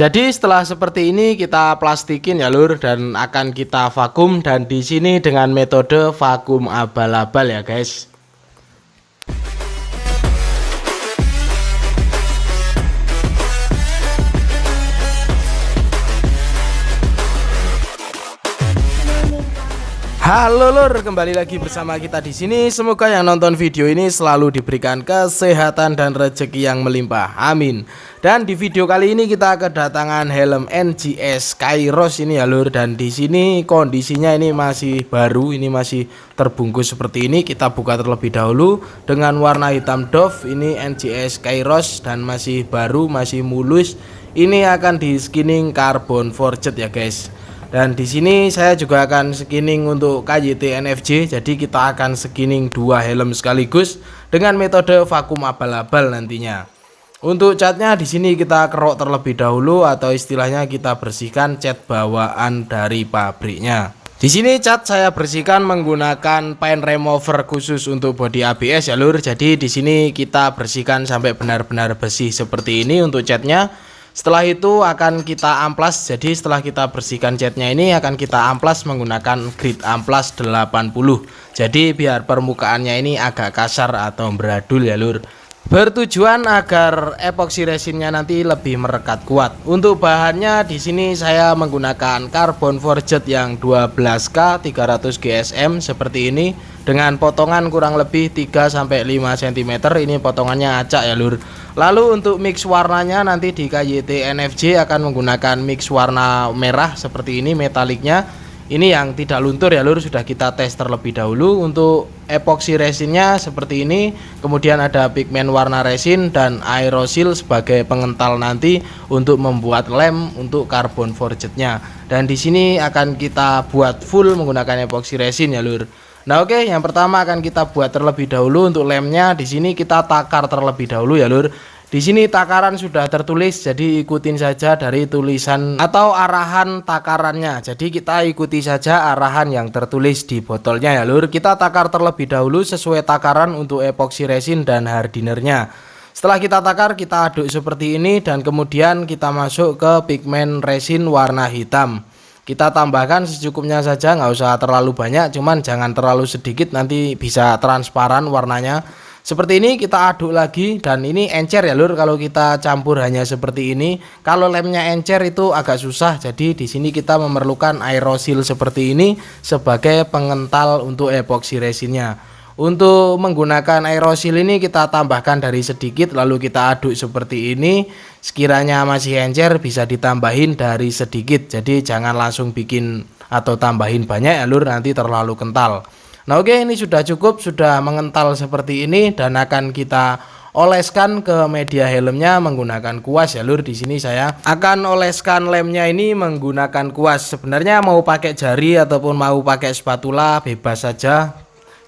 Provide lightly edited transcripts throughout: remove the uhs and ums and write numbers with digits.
Jadi setelah seperti ini kita plastikin ya lur, dan akan kita vakum, dan di sini dengan metode vakum abal-abal ya guys. Halo lur, kembali lagi bersama kita di sini. Semoga yang nonton video ini selalu diberikan kesehatan dan rezeki yang melimpah. Amin. Dan di video kali ini kita kedatangan helm NGS Kairos ini ya lur, dan di sini kondisinya ini masih baru, ini masih terbungkus seperti ini. Kita buka terlebih dahulu dengan warna hitam doff. Ini NGS Kairos dan masih baru, masih mulus. Ini akan di skinning carbon forged ya guys. Dan di sini saya juga akan skinning untuk KYT NFC. Jadi kita akan skinning dua helm sekaligus dengan metode vakum abal-abal nantinya. Untuk catnya di sini kita kerok terlebih dahulu, atau istilahnya kita bersihkan cat bawaan dari pabriknya. Di sini cat saya bersihkan menggunakan paint remover khusus untuk bodi ABS ya lur. Jadi di sini kita bersihkan sampai benar-benar bersih seperti ini untuk catnya. Setelah itu akan kita amplas. Jadi setelah kita bersihkan catnya ini akan kita amplas menggunakan grit amplas 80. Jadi biar permukaannya ini agak kasar atau beradul ya lur. Bertujuan agar epoxy resinnya nanti lebih merekat kuat. Untuk bahannya di sini saya menggunakan carbon forged yang 12K 300 GSM seperti ini, dengan potongan kurang lebih 3-5 cm. Ini potongannya acak ya lur. Lalu untuk mix warnanya nanti di KYT NFC akan menggunakan mix warna merah seperti ini metaliknya. Ini yang tidak luntur ya lur, sudah kita tes terlebih dahulu. Untuk epoxy resinnya seperti ini. Kemudian ada pigmen warna resin dan aerosil sebagai pengental nanti untuk membuat lem untuk carbon forgednya. Dan di sini akan kita buat full menggunakan epoxy resin ya lur. Nah oke, yang pertama akan kita buat terlebih dahulu untuk lemnya. Di sini kita takar terlebih dahulu ya lur. Di sini takaran sudah tertulis, jadi ikutin saja dari tulisan atau arahan takarannya. Jadi kita ikuti saja arahan yang tertulis di botolnya ya lur. Kita takar terlebih dahulu sesuai takaran untuk epoxy resin dan hardinernya. Setelah kita takar, kita aduk seperti ini, dan kemudian kita masuk ke pigmen resin warna hitam. Kita tambahkan secukupnya saja, nggak usah terlalu banyak, cuman jangan terlalu sedikit, nanti bisa transparan warnanya. Seperti ini kita aduk lagi, dan ini encer ya lur kalau kita campur hanya seperti ini. Kalau lemnya encer itu agak susah, jadi di sini kita memerlukan aerosil seperti ini sebagai pengental untuk epoxy resinnya. Untuk menggunakan aerosil ini kita tambahkan dari sedikit, lalu kita aduk seperti ini. Sekiranya masih encer bisa ditambahin dari sedikit, jadi jangan langsung bikin atau tambahin banyak ya lur, nanti terlalu kental. Nah oke, ini sudah cukup, sudah mengental seperti ini, dan akan kita oleskan ke media helmnya menggunakan kuas ya lur. Di sini saya akan oleskan lemnya ini menggunakan kuas. Sebenarnya mau pakai jari ataupun mau pakai spatula bebas saja,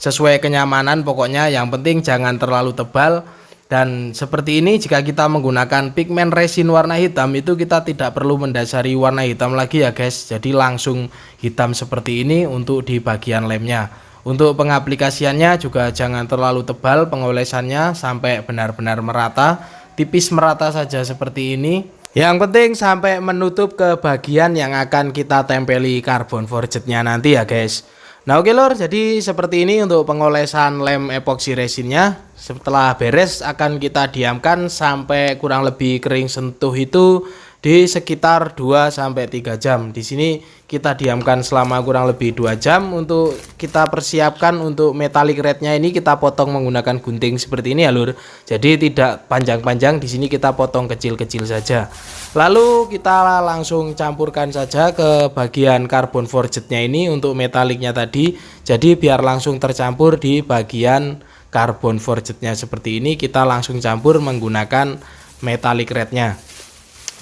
sesuai kenyamanan pokoknya, yang penting jangan terlalu tebal. Dan seperti ini jika kita menggunakan pigmen resin warna hitam itu kita tidak perlu mendasari warna hitam lagi ya guys. Jadi langsung hitam seperti ini untuk di bagian lemnya. Untuk pengaplikasiannya juga jangan terlalu tebal pengolesannya, sampai benar-benar merata, tipis merata saja seperti ini. Yang penting sampai menutup ke bagian yang akan kita tempeli carbon forgednya nanti ya guys. Nah oke lor, jadi seperti ini untuk pengolesan lem epoxy resinnya. Setelah beres akan kita diamkan sampai kurang lebih kering sentuh itu di sekitar 2-3 jam. Di sini kita diamkan selama kurang lebih 2 jam. Untuk kita persiapkan untuk metallic rednya ini kita potong menggunakan gunting seperti ini ya lur. Jadi tidak panjang-panjang, di sini kita potong kecil-kecil saja. Lalu kita langsung campurkan saja ke bagian carbon forgednya ini untuk metallicnya tadi. Jadi biar langsung tercampur di bagian carbon forgednya seperti ini, kita langsung campur menggunakan metallic rednya.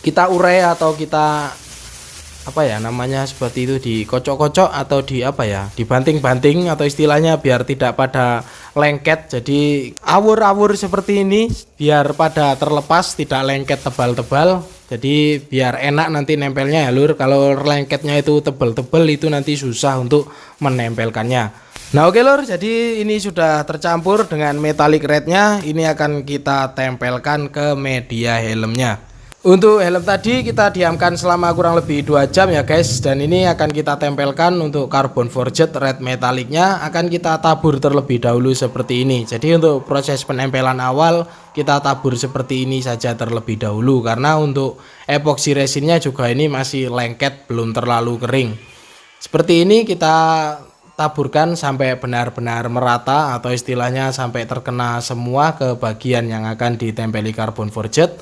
Kita urai atau kita apa ya namanya seperti itu, dikocok-kocok atau di apa ya, dibanting-banting atau istilahnya biar tidak pada lengket. Jadi awur-awur seperti ini biar pada terlepas, tidak lengket tebal-tebal. Jadi biar enak nanti nempelnya ya lur. Kalau lengketnya itu tebal-tebal itu nanti susah untuk menempelkannya. Nah oke lur, jadi ini sudah tercampur dengan metallic rednya. Ini akan kita tempelkan ke media helmnya. Untuk helm tadi kita diamkan selama kurang lebih 2 jam ya guys, dan ini akan kita tempelkan untuk carbon forged red metallicnya akan kita tabur terlebih dahulu seperti ini. Jadi untuk proses penempelan awal kita tabur seperti ini saja terlebih dahulu, karena untuk epoxy resinnya juga ini masih lengket, belum terlalu kering. Seperti ini kita taburkan sampai benar-benar merata, atau istilahnya sampai terkena semua ke bagian yang akan ditempeli carbon forged.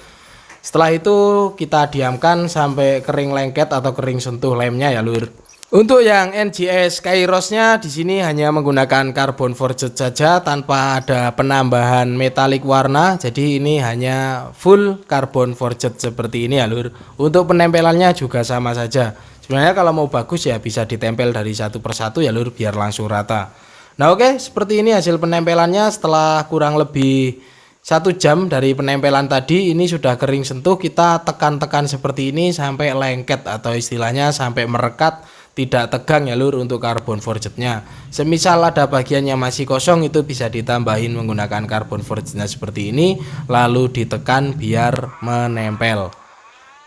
Setelah itu kita diamkan sampai kering lengket atau kering sentuh lemnya ya lur. Untuk yang NGS Kairosnya di sini hanya menggunakan carbon forged saja tanpa ada penambahan metalik warna. Jadi ini hanya full carbon forged seperti ini ya lur. Untuk penempelannya juga sama saja. Sebenarnya kalau mau bagus ya bisa ditempel dari satu persatu ya lur, biar langsung rata. Nah oke, seperti ini hasil penempelannya setelah kurang lebih 1 jam dari penempelan tadi. Ini sudah kering sentuh, kita tekan-tekan seperti ini sampai lengket atau istilahnya sampai merekat, tidak tegang ya lur untuk carbon forgednya. Semisal ada bagian yang masih kosong itu bisa ditambahin menggunakan carbon forgednya seperti ini, lalu ditekan biar menempel.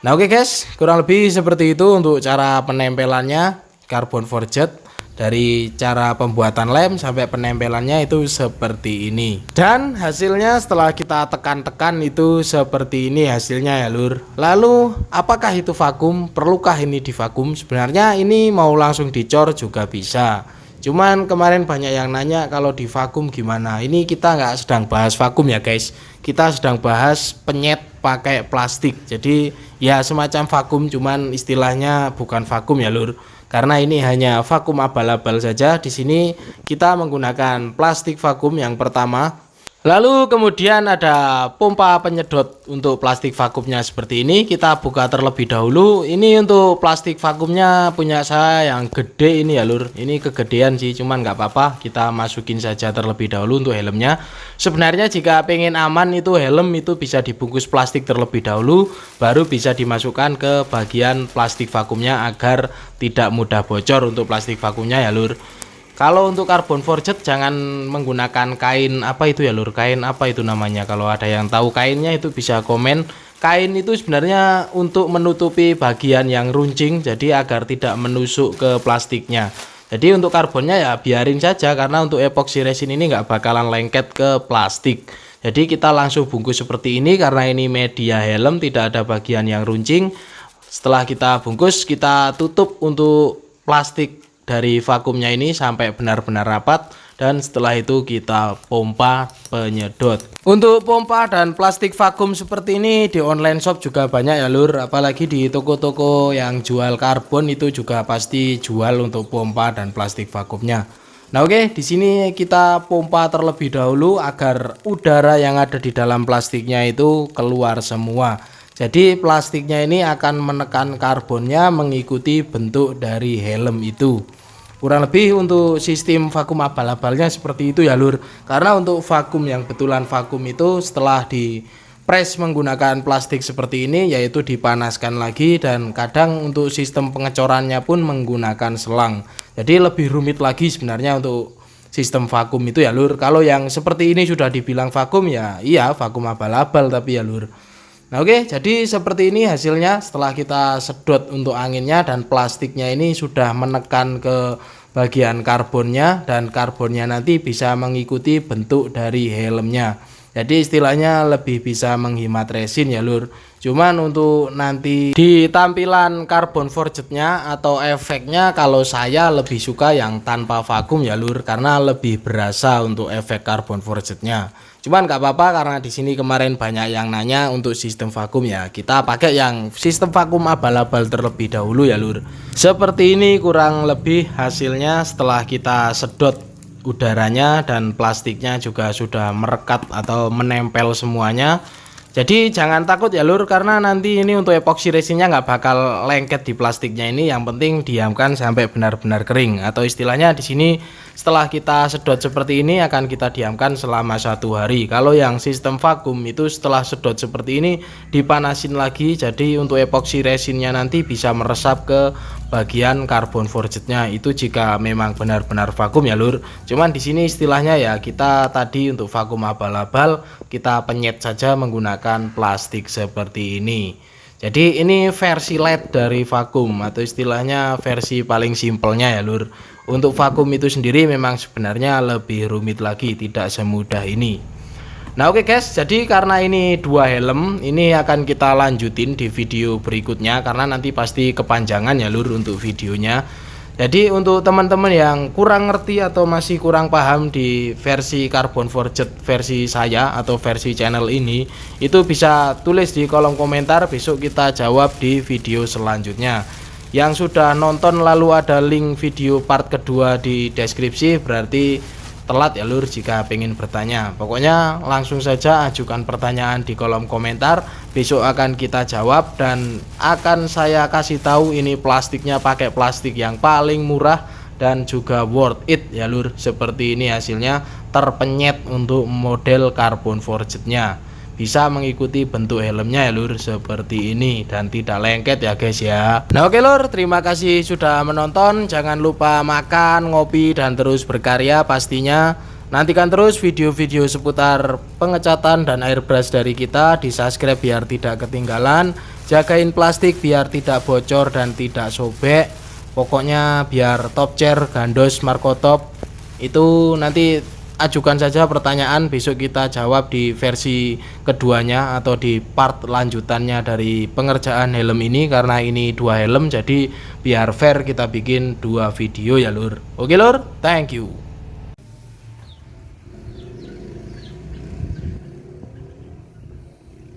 Nah oke guys, kurang lebih seperti itu untuk cara penempelannya carbon forged. Dari cara pembuatan lem sampai penempelannya itu seperti ini. Dan hasilnya setelah kita tekan-tekan itu seperti ini hasilnya ya lur. Lalu apakah itu vakum? Perlukah ini divakum? Sebenarnya ini mau langsung dicor juga bisa. Cuman kemarin banyak yang nanya kalau di vakum gimana. Ini kita nggak sedang bahas vakum ya guys. Kita sedang bahas penyet pakai plastik. Jadi ya semacam vakum, cuman istilahnya bukan vakum ya lur. Karena ini hanya vakum abal-abal saja. Di sini kita menggunakan plastik vakum yang pertama. Lalu kemudian ada pompa penyedot untuk plastik vakumnya seperti ini. Kita buka terlebih dahulu. Ini untuk plastik vakumnya punya saya yang gede ini ya lur. Ini kegedean sih, cuman nggak apa-apa. Kita masukin saja terlebih dahulu untuk helmnya. Sebenarnya jika pengen aman itu helm itu bisa dibungkus plastik terlebih dahulu, baru bisa dimasukkan ke bagian plastik vakumnya agar tidak mudah bocor untuk plastik vakumnya ya lur. Kalau untuk carbon forged jangan menggunakan kain apa itu ya lur, kain apa itu namanya, kalau ada yang tahu kainnya itu bisa komen. Kain itu sebenarnya untuk menutupi bagian yang runcing, jadi agar tidak menusuk ke plastiknya. Jadi untuk karbonnya ya biarin saja, karena untuk epoxy resin ini nggak bakalan lengket ke plastik. Jadi kita langsung bungkus seperti ini, karena ini media helm tidak ada bagian yang runcing. Setelah kita bungkus, kita tutup untuk plastik dari vakumnya ini sampai benar-benar rapat, dan setelah itu kita pompa penyedot. Untuk pompa dan plastik vakum seperti ini di online shop juga banyak ya lur, apalagi di toko-toko yang jual karbon itu juga pasti jual untuk pompa dan plastik vakumnya. Nah oke, di sini kita pompa terlebih dahulu agar udara yang ada di dalam plastiknya itu keluar semua. Jadi plastiknya ini akan menekan karbonnya mengikuti bentuk dari helm itu. Kurang lebih untuk sistem vakum abal-abalnya seperti itu ya lur. Karena untuk vakum yang betulan vakum itu setelah di press menggunakan plastik seperti ini, yaitu dipanaskan lagi, dan kadang untuk sistem pengecorannya pun menggunakan selang. Jadi lebih rumit lagi sebenarnya untuk sistem vakum itu ya lur. Kalau yang seperti ini sudah dibilang vakum ya iya vakum abal-abal tapi ya lur. Nah oke, jadi seperti ini hasilnya setelah kita sedot untuk anginnya, dan plastiknya ini sudah menekan ke bagian karbonnya, dan karbonnya nanti bisa mengikuti bentuk dari helmnya. Jadi istilahnya lebih bisa menghemat resin ya lur. Cuman untuk nanti di tampilan carbon forgednya atau efeknya, kalau saya lebih suka yang tanpa vakum ya lur, karena lebih berasa untuk efek carbon forgednya. Cuman nggak apa-apa, karena di sini kemarin banyak yang nanya untuk sistem vakum ya, kita pakai yang sistem vakum abal-abal terlebih dahulu ya lur. Seperti ini kurang lebih hasilnya setelah kita sedot udaranya, dan plastiknya juga sudah merekat atau menempel semuanya. Jadi jangan takut ya lur, karena nanti ini untuk epoxy resinnya nggak bakal lengket di plastiknya ini. Yang penting diamkan sampai benar-benar kering, atau istilahnya di sini setelah kita sedot seperti ini akan kita diamkan selama 1 hari. Kalau yang sistem vakum itu setelah sedot seperti ini dipanasin lagi, jadi untuk epoxy resinnya nanti bisa meresap ke bagian carbon forgednya. Itu jika memang benar-benar vakum ya lur. Cuman di sini istilahnya ya kita tadi untuk vakum abal-abal kita penyet saja menggunakan plastik seperti ini. Jadi ini versi light dari vakum atau istilahnya versi paling simpelnya ya lur. Untuk vakum itu sendiri memang sebenarnya lebih rumit lagi, tidak semudah ini. Nah oke guys, jadi karena ini dua helm, ini akan kita lanjutin di video berikutnya karena nanti pasti kepanjangan ya lur untuk videonya. Jadi untuk teman-teman yang kurang ngerti atau masih kurang paham di versi Carbon Forged versi saya atau versi channel ini, itu bisa tulis di kolom komentar, besok kita jawab di video selanjutnya. Yang sudah nonton lalu ada link video part kedua di deskripsi, berarti telat ya lur jika pengen bertanya. Pokoknya langsung saja ajukan pertanyaan di kolom komentar, besok akan kita jawab dan akan saya kasih tahu ini plastiknya pakai plastik yang paling murah dan juga worth it ya lur. Seperti ini hasilnya, terpenyet untuk model Carbon Forged-nya. Bisa mengikuti bentuk helmnya ya lur, seperti ini dan tidak lengket ya guys ya. Nah oke lur, terima kasih sudah menonton. Jangan lupa makan, ngopi, dan terus berkarya pastinya. Nantikan terus video-video seputar pengecatan dan airbrush dari kita, di subscribe biar tidak ketinggalan. Jagain plastik biar tidak bocor dan tidak sobek. Pokoknya biar top chair gandos Markotop. Itu nanti ajukan saja pertanyaan, besok kita jawab di versi keduanya atau di part lanjutannya dari pengerjaan helm ini. Karena ini dua helm, jadi biar fair kita bikin dua video ya lur. Oke lur, thank you.